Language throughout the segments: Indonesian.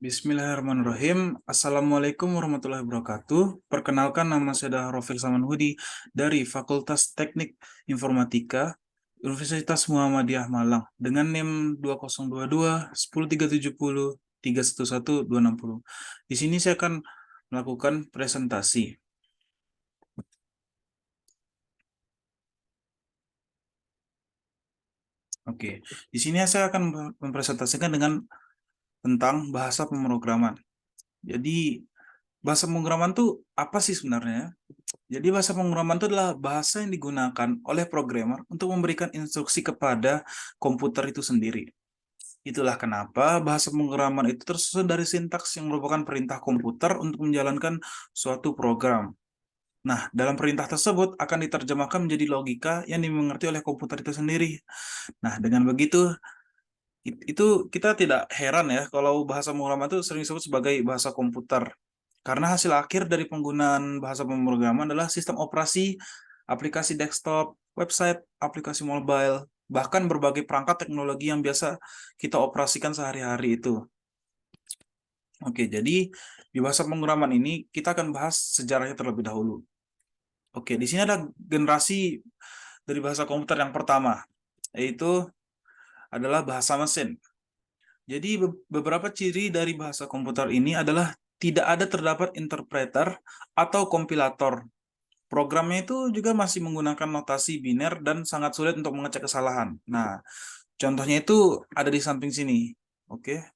Bismillahirrahmanirrahim. Assalamualaikum warahmatullahi wabarakatuh. Perkenalkan, nama saya Rofil Samanhudi dari Fakultas Teknik Informatika Universitas Muhammadiyah Malang dengan NIM 2022 10370 311 260. Di sini saya akan melakukan presentasi. Oke, di sini saya akan mempresentasikan tentang bahasa pemrograman. Jadi, bahasa pemrograman itu apa sih sebenarnya? Jadi bahasa pemrograman itu adalah bahasa yang digunakan oleh programmer untuk memberikan instruksi kepada komputer itu sendiri. Itulah kenapa bahasa pemrograman itu tersusun dari sintaks yang merupakan perintah komputer untuk menjalankan suatu program. Nah, dalam perintah tersebut akan diterjemahkan menjadi logika yang dimengerti oleh komputer itu sendiri. Nah, dengan begitu, itu kita tidak heran ya kalau bahasa pemrograman itu sering disebut sebagai bahasa komputer. Karena hasil akhir dari penggunaan bahasa pemrograman adalah sistem operasi, aplikasi desktop, website, aplikasi mobile, bahkan berbagai perangkat teknologi yang biasa kita operasikan sehari-hari itu. Oke, jadi di bahasa pemrograman ini kita akan bahas sejarahnya terlebih dahulu. Oke, di sini ada generasi dari bahasa komputer yang pertama, yaitu adalah bahasa mesin. Jadi beberapa ciri dari bahasa komputer ini adalah tidak ada terdapat interpreter atau kompilator. Programnya itu juga masih menggunakan notasi biner dan sangat sulit untuk mengecek kesalahan. Nah, contohnya itu ada di samping sini. Oke.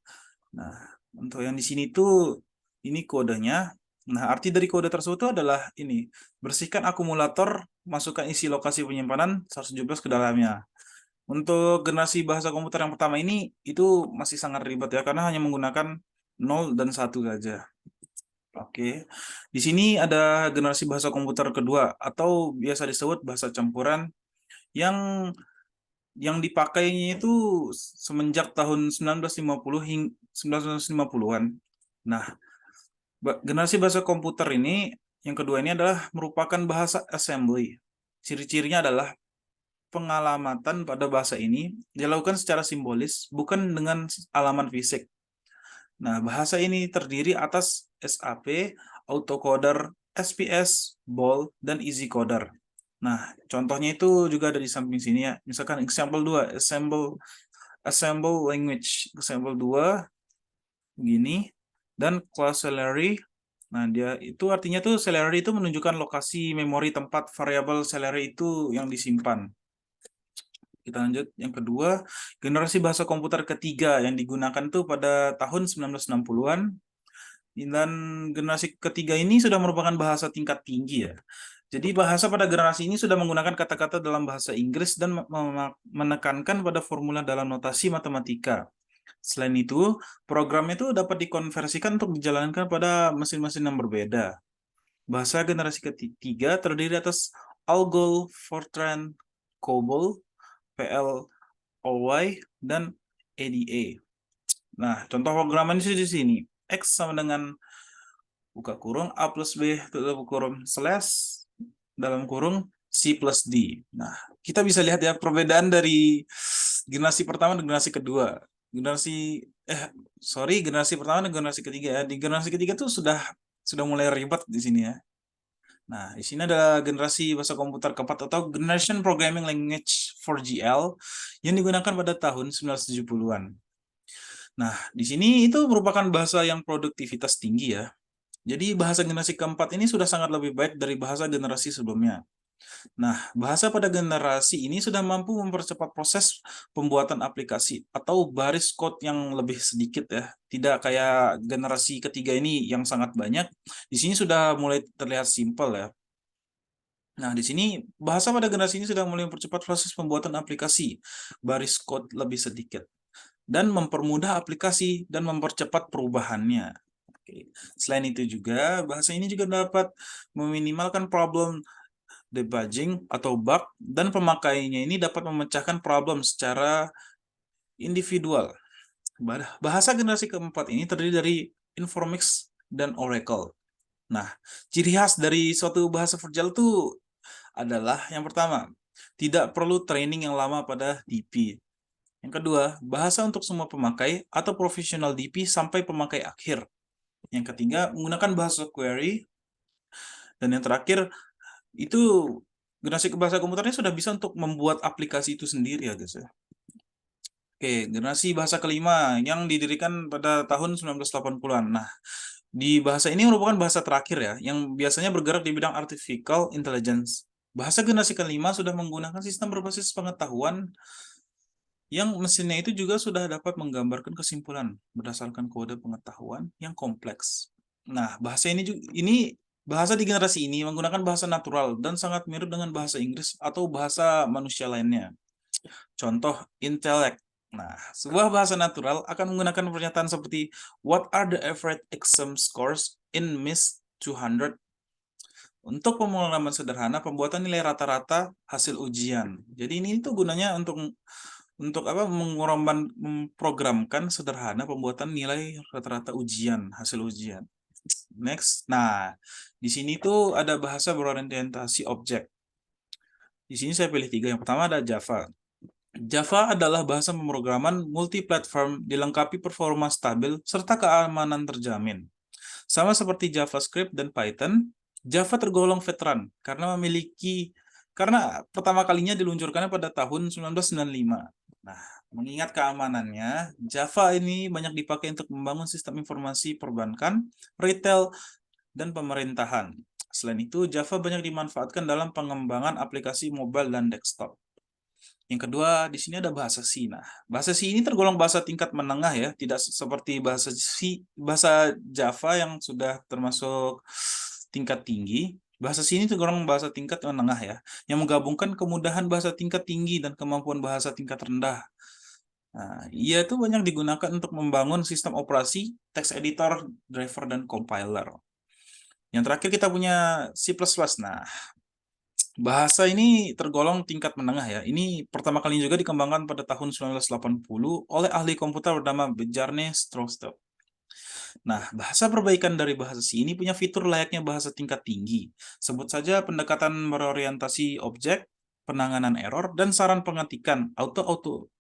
Nah, untuk yang di sini tuh ini kodenya. Nah, arti dari kode tersebut adalah ini. Bersihkan akumulator, masukkan isi lokasi penyimpanan 117 ke dalamnya. Untuk generasi bahasa komputer yang pertama ini itu masih sangat ribet ya karena hanya menggunakan 0 dan 1 saja. Oke. Di sini ada generasi bahasa komputer kedua atau biasa disebut bahasa campuran yang dipakainya itu semenjak tahun 1950 hingga 1950-an. Nah, generasi bahasa komputer ini yang kedua ini adalah merupakan bahasa assembly. Ciri-cirinya adalah pengalamatan pada bahasa ini dilakukan secara simbolis, bukan dengan alaman fisik. Nah, bahasa ini terdiri atas SAP, autocoder, SPS, BOL, dan EasyCoder. Nah, contohnya itu juga ada di samping sini ya. Misalkan example 2, assemble language. Example 2, begini. Dan class celery. Nah, dia itu artinya tuh celery itu menunjukkan lokasi memori tempat variabel celery itu yang disimpan. Kita lanjut yang kedua, generasi bahasa komputer ketiga yang digunakan tuh pada tahun 1960-an. Dan generasi ketiga ini sudah merupakan bahasa tingkat tinggi ya. Jadi bahasa pada generasi ini sudah menggunakan kata-kata dalam bahasa Inggris dan menekankan pada formula dalam notasi matematika. Selain itu, program itu dapat dikonversikan untuk dijalankan pada mesin-mesin yang berbeda. Bahasa generasi ketiga terdiri atas Algol, Fortran, COBOL, PLOY, dan ADA. Nah, contoh pemrograman di sini. X sama dengan buka kurung A plus B tutup kurung slash dalam kurung C plus D. Nah, kita bisa lihat ya perbedaan dari generasi pertama dan generasi kedua. Generasi pertama dan generasi ketiga ya. Di generasi ketiga tuh sudah mulai ribet di sini ya. Nah, di sini adalah generasi bahasa komputer keempat atau Generation Programming Language 4GL yang digunakan pada tahun 1970-an. Nah, di sini itu merupakan bahasa yang produktivitas tinggi ya. Jadi bahasa generasi keempat ini sudah sangat lebih baik dari bahasa generasi sebelumnya. Nah, bahasa pada generasi ini sudah mampu mempercepat proses pembuatan aplikasi atau baris code yang lebih sedikit ya. Tidak kayak generasi ketiga ini yang sangat banyak. Di sini sudah mulai terlihat simpel ya. Nah, di sini bahasa pada generasi ini sudah mulai mempercepat proses pembuatan aplikasi, baris code lebih sedikit, dan mempermudah aplikasi dan mempercepat perubahannya. Oke. Selain itu juga, bahasa ini juga dapat meminimalkan problem debugging atau bug, dan pemakainya ini dapat memecahkan problem secara individual. Bahasa generasi keempat ini terdiri dari Informix dan Oracle. Nah, ciri khas dari suatu bahasa virtual itu adalah yang pertama, tidak perlu training yang lama pada DP. Yang kedua, bahasa untuk semua pemakai atau profesional DP sampai pemakai akhir. Yang ketiga, menggunakan bahasa query. Dan yang terakhir, itu generasi bahasa komputernya sudah bisa untuk membuat aplikasi itu sendiri ya guys ya. Oke, generasi bahasa kelima yang didirikan pada tahun 1980-an. Nah, di bahasa ini merupakan bahasa terakhir ya, yang biasanya bergerak di bidang artificial intelligence. Bahasa generasi kelima sudah menggunakan sistem berbasis pengetahuan yang mesinnya itu juga sudah dapat menggambarkan kesimpulan berdasarkan kode pengetahuan yang kompleks. Nah, ini bahasa di generasi ini menggunakan bahasa natural dan sangat mirip dengan bahasa Inggris atau bahasa manusia lainnya. Contoh intellect. Nah, sebuah bahasa natural akan menggunakan pernyataan seperti what are the average exam scores in Miss 200. Untuk pemrograman sederhana, pembuatan nilai rata-rata hasil ujian. Jadi ini tuh gunanya untuk apa? Memprogramkan sederhana pembuatan nilai rata-rata ujian, hasil ujian. Next. Nah, di sini tuh ada bahasa berorientasi objek. Di sini saya pilih 3. Yang pertama ada Java. Java adalah bahasa pemrograman multi-platform dilengkapi performa stabil serta keamanan terjamin. Sama seperti JavaScript dan Python, Java tergolong veteran karena pertama kalinya diluncurkannya pada tahun 1995. Nah, mengingat keamanannya, Java ini banyak dipakai untuk membangun sistem informasi perbankan, retail, dan pemerintahan. Selain itu, Java banyak dimanfaatkan dalam pengembangan aplikasi mobile dan desktop. Yang kedua, di sini ada bahasa C. Nah, bahasa C ini tergolong bahasa tingkat menengah ya, tidak seperti bahasa Java yang sudah termasuk tingkat tinggi. Bahasa C ini tergolong bahasa tingkat menengah ya, yang menggabungkan kemudahan bahasa tingkat tinggi dan kemampuan bahasa tingkat rendah. Nah, ia itu banyak digunakan untuk membangun sistem operasi, text editor, driver, dan compiler. Yang terakhir kita punya C++. Nah, bahasa ini tergolong tingkat menengah ya. Ini pertama kali juga dikembangkan pada tahun 1980 oleh ahli komputer bernama Bjarne Stroustrup. Nah, bahasa perbaikan dari bahasa C ini punya fitur layaknya bahasa tingkat tinggi. Sebut saja pendekatan berorientasi objek, penanganan error, dan saran pengetikan auto-auto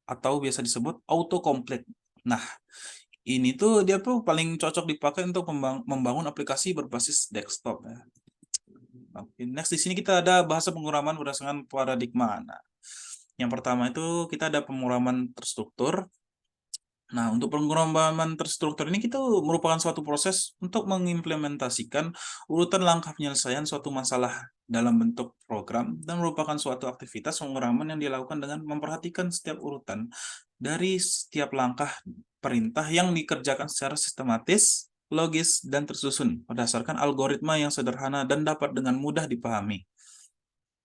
atau biasa disebut autocomplete. Nah, ini tuh dia tuh paling cocok dipakai untuk membangun aplikasi berbasis desktop ya. Oke, next di sini kita ada bahasa pemrograman berdasarkan paradigma. Nah, yang pertama itu kita ada pemrograman terstruktur. Nah, untuk pemrograman terstruktur ini kita merupakan suatu proses untuk mengimplementasikan urutan langkah penyelesaian suatu masalah dalam bentuk program dan merupakan suatu aktivitas pemrograman yang dilakukan dengan memperhatikan setiap urutan dari setiap langkah perintah yang dikerjakan secara sistematis, logis, dan tersusun berdasarkan algoritma yang sederhana dan dapat dengan mudah dipahami.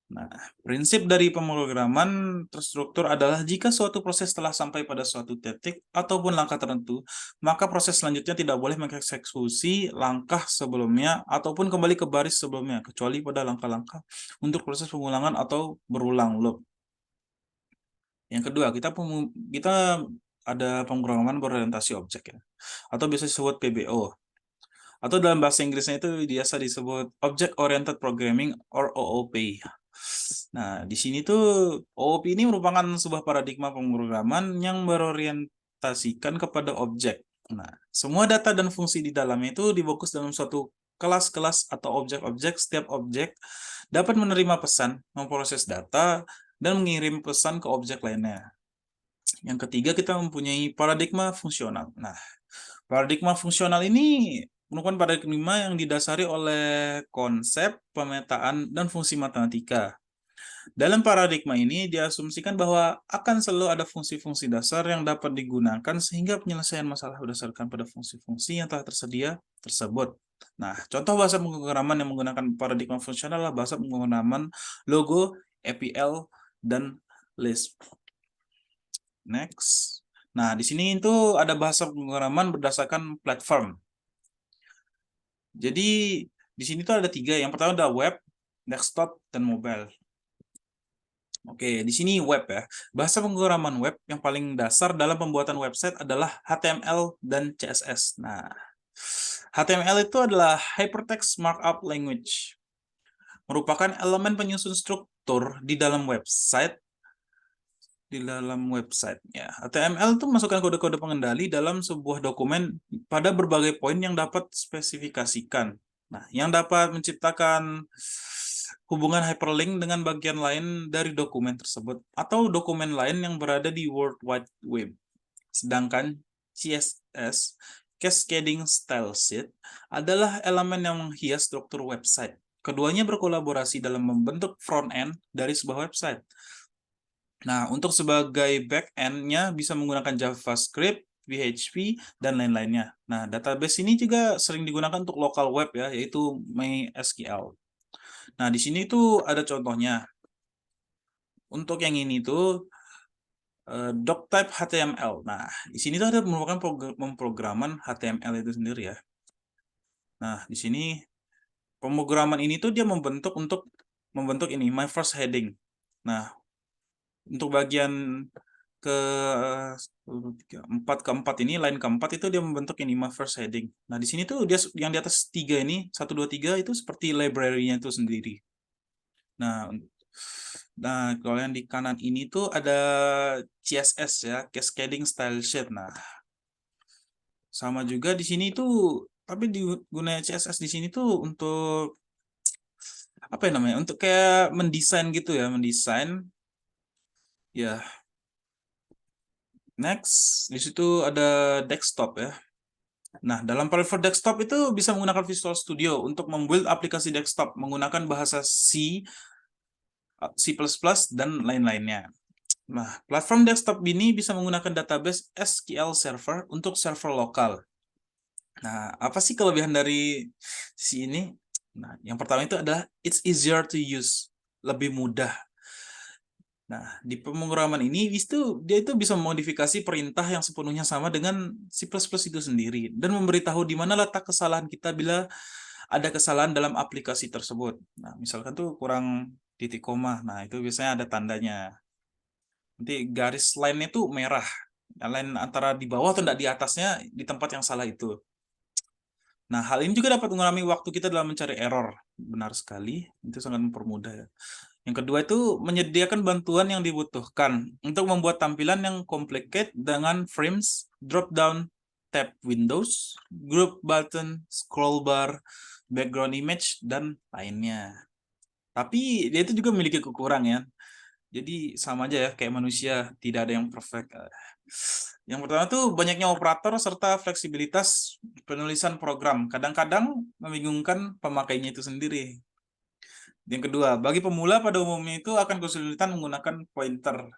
Nah, prinsip dari pemrograman terstruktur adalah jika suatu proses telah sampai pada suatu titik ataupun langkah tertentu, maka proses selanjutnya tidak boleh mengeksekusi langkah sebelumnya ataupun kembali ke baris sebelumnya, kecuali pada langkah-langkah untuk proses pengulangan atau berulang loop. Yang kedua, kita ada pemrograman berorientasi objek ya, atau biasa disebut PBO. Atau dalam bahasa Inggrisnya itu biasa disebut Object Oriented Programming or OOP. Nah, di sini tuh OOP ini merupakan sebuah paradigma pemrograman yang berorientasikan kepada objek. Nah, semua data dan fungsi di dalamnya itu difokus dalam suatu kelas-kelas atau objek-objek. Setiap objek dapat menerima pesan, memproses data, dan mengirim pesan ke objek lainnya. Yang ketiga, kita mempunyai paradigma fungsional. Nah, paradigma fungsional ini merupakan paradigma yang didasari oleh konsep, pemetaan, dan fungsi matematika. Dalam paradigma ini diasumsikan bahwa akan selalu ada fungsi-fungsi dasar yang dapat digunakan sehingga penyelesaian masalah berdasarkan pada fungsi-fungsi yang telah tersedia tersebut. Nah, contoh bahasa pemrograman yang menggunakan paradigma fungsional adalah bahasa pemrograman Logo, EPL, dan Lisp. Next. Nah, di sini itu ada bahasa pemrograman berdasarkan platform. Jadi, di sini tuh ada 3. Yang pertama ada web, desktop, dan mobile. Oke, di sini web ya. Bahasa pemrograman web yang paling dasar dalam pembuatan website adalah HTML dan CSS. Nah, HTML itu adalah Hypertext Markup Language. Merupakan elemen penyusun struktur di dalam website di dalam websitenya. HTML itu masukkan kode-kode pengendali dalam sebuah dokumen pada berbagai poin yang dapat spesifikasikan. Nah, yang dapat menciptakan hubungan hyperlink dengan bagian lain dari dokumen tersebut atau dokumen lain yang berada di World Wide Web. Sedangkan CSS, Cascading Style Sheet, adalah elemen yang menghias struktur website. Keduanya berkolaborasi dalam membentuk front-end dari sebuah website. Nah, untuk sebagai back-end-nya bisa menggunakan JavaScript, PHP, dan lain-lainnya. Nah, database ini juga sering digunakan untuk local web ya, yaitu MySQL. Nah, di sini tuh ada contohnya. Untuk yang ini tuh doctype HTML. Nah, di sini tuh ada merupakan pemrograman HTML itu sendiri ya. Nah, di sini pemrograman ini tuh dia untuk membentuk ini my first heading. Nah, untuk bagian keempat ini line keempat itu dia membentuk ini my first heading. Nah, di sini tuh dia yang di atas 3 ini 1 2 3 itu seperti library-nya itu sendiri. Nah, kalau yang di kanan ini tuh ada CSS ya, Cascading Style Sheet. Nah, sama juga di sini tuh, tapi digunakan CSS di sini tuh untuk apa ya namanya? Untuk kayak mendesain gitu ya, mendesain. Ya, next di situ ada desktop ya. Nah, dalam Private Desktop itu bisa menggunakan Visual Studio untuk membuild aplikasi desktop menggunakan bahasa C, C++, dan lain-lainnya. Nah, platform desktop ini bisa menggunakan database SQL Server untuk server lokal. Nah, apa sih kelebihan dari si ini? Nah, yang pertama itu adalah it's easier to use, lebih mudah. Nah, di pemrograman ini dia itu bisa memodifikasi perintah yang sepenuhnya sama dengan C++ itu sendiri dan memberitahu di mana letak kesalahan kita bila ada kesalahan dalam aplikasi tersebut. Nah, misalkan tuh kurang titik koma. Nah, itu biasanya ada tandanya. Nanti garis line-nya tuh merah. Line antara di bawah atau di atasnya di tempat yang salah itu. Nah, hal ini juga dapat mengurangi waktu kita dalam mencari error. Benar sekali, itu sangat mempermudah ya. Yang kedua itu menyediakan bantuan yang dibutuhkan untuk membuat tampilan yang complicated dengan frames, drop down, tab windows, group button, scroll bar, background image, dan lainnya. Tapi dia itu juga memiliki kekurangan ya. Jadi sama aja ya kayak manusia, tidak ada yang perfect. Yang pertama tuh banyaknya operator serta fleksibilitas penulisan program. Kadang-kadang membingungkan pemakainya itu sendiri. Yang kedua, bagi pemula pada umumnya itu akan kesulitan menggunakan pointer.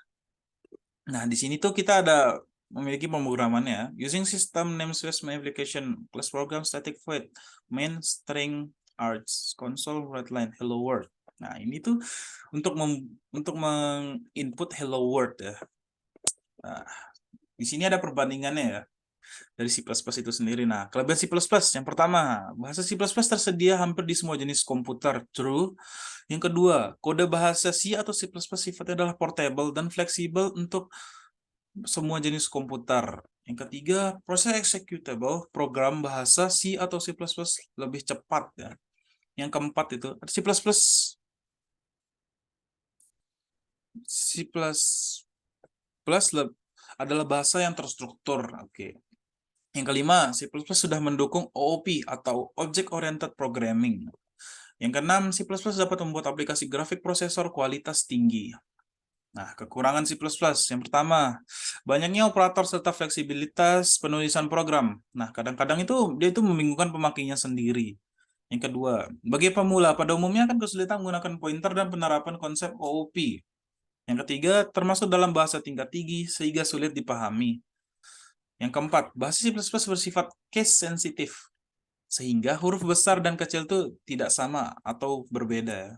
Nah, di sini tuh kita ada memiliki pemrogramannya. Using system namespace my application, class program static void, main string arts, console writeline, hello world. Nah, ini tuh untuk menginput hello world ya. Nah, di sini ada perbandingannya ya dari C++ itu sendiri. Nah, kelebihan C++, yang pertama, bahasa C++ tersedia hampir di semua jenis komputer, true. Yang kedua, kode bahasa C atau C++ sifatnya adalah portable dan fleksibel untuk semua jenis komputer. Yang ketiga, proses executable program bahasa C atau C++ lebih cepat ya. Yang keempat itu C++ adalah bahasa yang terstruktur. Oke. Yang kelima, C++ sudah mendukung OOP atau Object Oriented Programming. Yang keenam, C++ dapat membuat aplikasi grafik prosesor kualitas tinggi. Nah, kekurangan C++. Yang pertama, banyaknya operator serta fleksibilitas penulisan program. Nah, kadang-kadang dia itu membingungkan pemakainya sendiri. Yang kedua, bagi pemula pada umumnya akan kesulitan menggunakan pointer dan penerapan konsep OOP. Yang ketiga, termasuk dalam bahasa tingkat tinggi sehingga sulit dipahami. Yang keempat, bahasa C++ bersifat case sensitif sehingga huruf besar dan kecil itu tidak sama atau berbeda.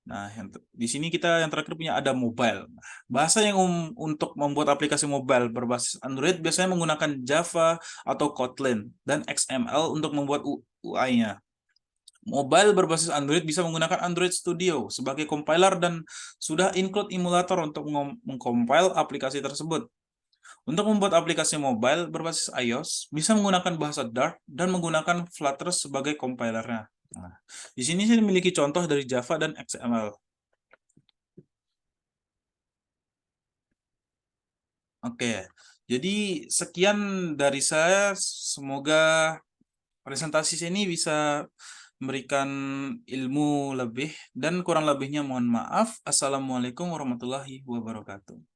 Nah, di sini kita yang terakhir punya ada mobile. Bahasa yang untuk membuat aplikasi mobile berbasis Android biasanya menggunakan Java atau Kotlin dan XML untuk membuat UI-nya. Mobile berbasis Android bisa menggunakan Android Studio sebagai compiler dan sudah include emulator untuk mengcompile aplikasi tersebut. Untuk membuat aplikasi mobile berbasis iOS, bisa menggunakan bahasa Dart dan menggunakan Flutter sebagai compilernya. Nah, di sini saya memiliki contoh dari Java dan XML. Oke, jadi sekian dari saya. Semoga presentasi ini bisa memberikan ilmu lebih, dan kurang lebihnya mohon maaf. Assalamualaikum warahmatullahi wabarakatuh.